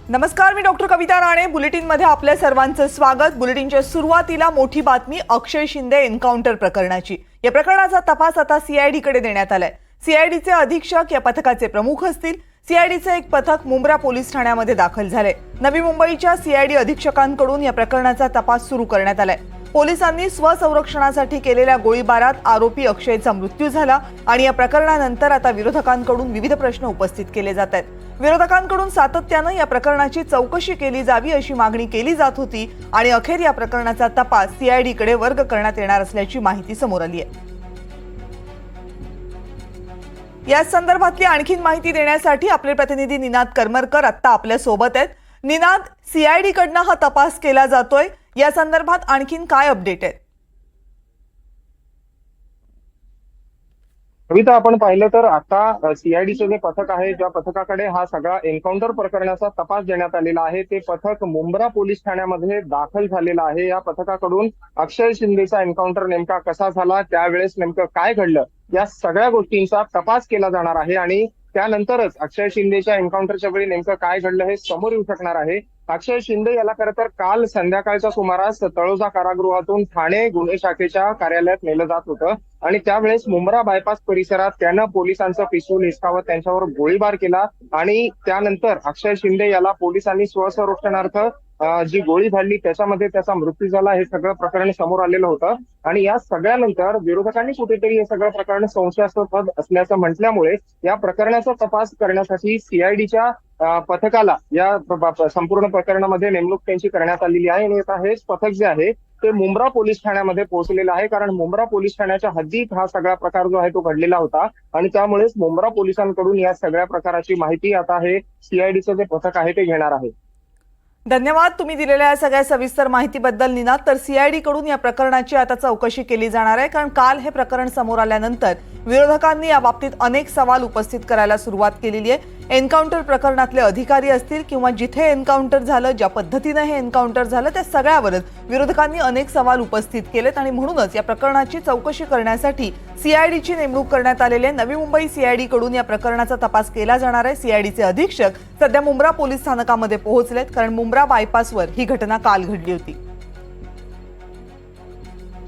नमस्कार, मी डॉक्टर कविता राणे. बुलेटिनमध्ये आपल्या सर्वांचं स्वागत. बुलेटिनच्या सुरुवातीला मोठी बातमी अक्षय शिंदे एन्काउंटर प्रकरणाची. या प्रकरणाचा तपास आता सीआयडी कडे देण्यात आलाय. सीआयडीचे अधीक्षक या पथकाचे प्रमुख असतील. सीआयडीचे एक पथक मुंब्रा पोलीस ठाण्यामध्ये दाखल झाले. नवी मुंबईच्या सीआयडी अधीक्षकांकडून या प्रकरणाचा तपास सुरू करण्यात आलाय. पोलिसांनी स्वसंरक्षणासाठी केलेल्या गोळीबारात आरोपी अक्षयचा मृत्यू झाला आणि या प्रकरणानंतर आता विरोधकांकडून विविध प्रश्न उपस्थित केले जात आहेत. विरोधकांकडून सातत्याने या प्रकरणाची चौकशी केली जावी अशी मागणी केली जात होती आणि अखेर या प्रकरणाचा तपास सीआयडी कडे वर्ग करण्यात येणार असल्याची माहिती समोर आली आहे. या संदर्भातली आणखीन माहिती देण्यासाठी आपले प्रतिनिधी निनाद करमरकर आता आपल्या सोबत आहेत. निनाद, सीआयडी कडनं हा तपास केला जातोय, या संदर्भात आणखीन काय अपडेट आहे? कविता, आपण पाहिलं तर आता सीआयडीचं जे पथक आहे, ज्या पथकाकडे हा सगळा एन्काउंटर प्रकरणाचा तपास देण्यात आलेला आहे, ते पथक मुंब्रा पोलीस ठाण्यामध्ये दाखल झालेलं आहे. या पथकाकडून अक्षय शिंदेचा एन्काउंटर नेमका कसा झाला, त्यावेळेस नेमकं काय घडलं, या सगळ्या गोष्टींचा तपास केला जाणार आहे आणि त्यानंतरच अक्षय शिंदेच्या एन्काउंटरच्या वेळी नेमकं काय घडलं हे समोर येऊ शकणार आहे. अक्षय शिंदे याला खरं तर काल संध्याकाळच्या सुमारास तळोजा कारागृहातून ठाणे गुन्हे शाखेच्या कार्यालयात नेलं जात होतं आणि त्यावेळेस मुंब्रा बायपास परिसरात त्यानं पोलिसांचं पिस्तूल हिसकावत त्यांच्यावर गोळीबार केला आणि त्यानंतर अक्षय शिंदे याला पोलिसांनी स्वसंरक्षणार्थ जी गोळी झाडली त्याच्यामध्ये त्याचा मृत्यू झाला. हे सगळं प्रकरण समोर आलेलं होतं आणि या सगळ्यानंतर विरोधकांनी कुठेतरी हे सगळं प्रकरण संशयास्पद असल्याचं म्हटल्यामुळे या प्रकरणाचा तपास करण्यासाठी सीआयडीच्या पथकाला या संपूर्ण प्रकरणामध्ये नेमणूक त्यांची करण्यात आलेली आहे आणि आता हेच पथक जे आहे ते मुंब्रा पोलीस ठाण्यामध्ये पोहोचलेलं आहे. कारण मुंब्रा पोलीस ठाण्याच्या हद्दीत हा सगळा प्रकार जो आहे तो घडलेला होता आणि त्यामुळेच मुंब्रा पोलिसांकडून या सगळ्या प्रकाराची माहिती आता हे सीआयडीचं जे पथक आहे ते घेणार आहे. धन्यवाद तुम्ही दिलेल्या सगळ्या सविस्तर माहितीबद्दल निनाद. तर सीआयडी कडून या प्रकरणाची आता चौकशी केली जाणार आहे, कारण काल हे प्रकरण समोर आल्यानंतर विरोधकांनी या बाबतीत अनेक सवाल उपस्थित करायला सुरुवात केलेली आहे. एन्काउंटर प्रकरणातले अधिकारी असतील किंवा जिथे एन्काउंटर झालं, ज्या पद्धतीने हे एन्काउंटर झालं, त्या सगळ्यावरच विरोधकांनी अनेक सवाल उपस्थित केलेत आणि म्हणूनच या प्रकरणाची चौकशी करण्यासाठी सीआयडीची नेमणूक करण्यात आलेली आहे. नवी मुंबई सीआयडी कडून या प्रकरणाचा तपास केला जाणार आहे. सीआयडीचे अधीक्षक सध्या मुंब्रा पोलीस स्थानकामध्ये पोहोचलेत, कारण मुंब्रा बायपासवर ही घटना काल घडली होती.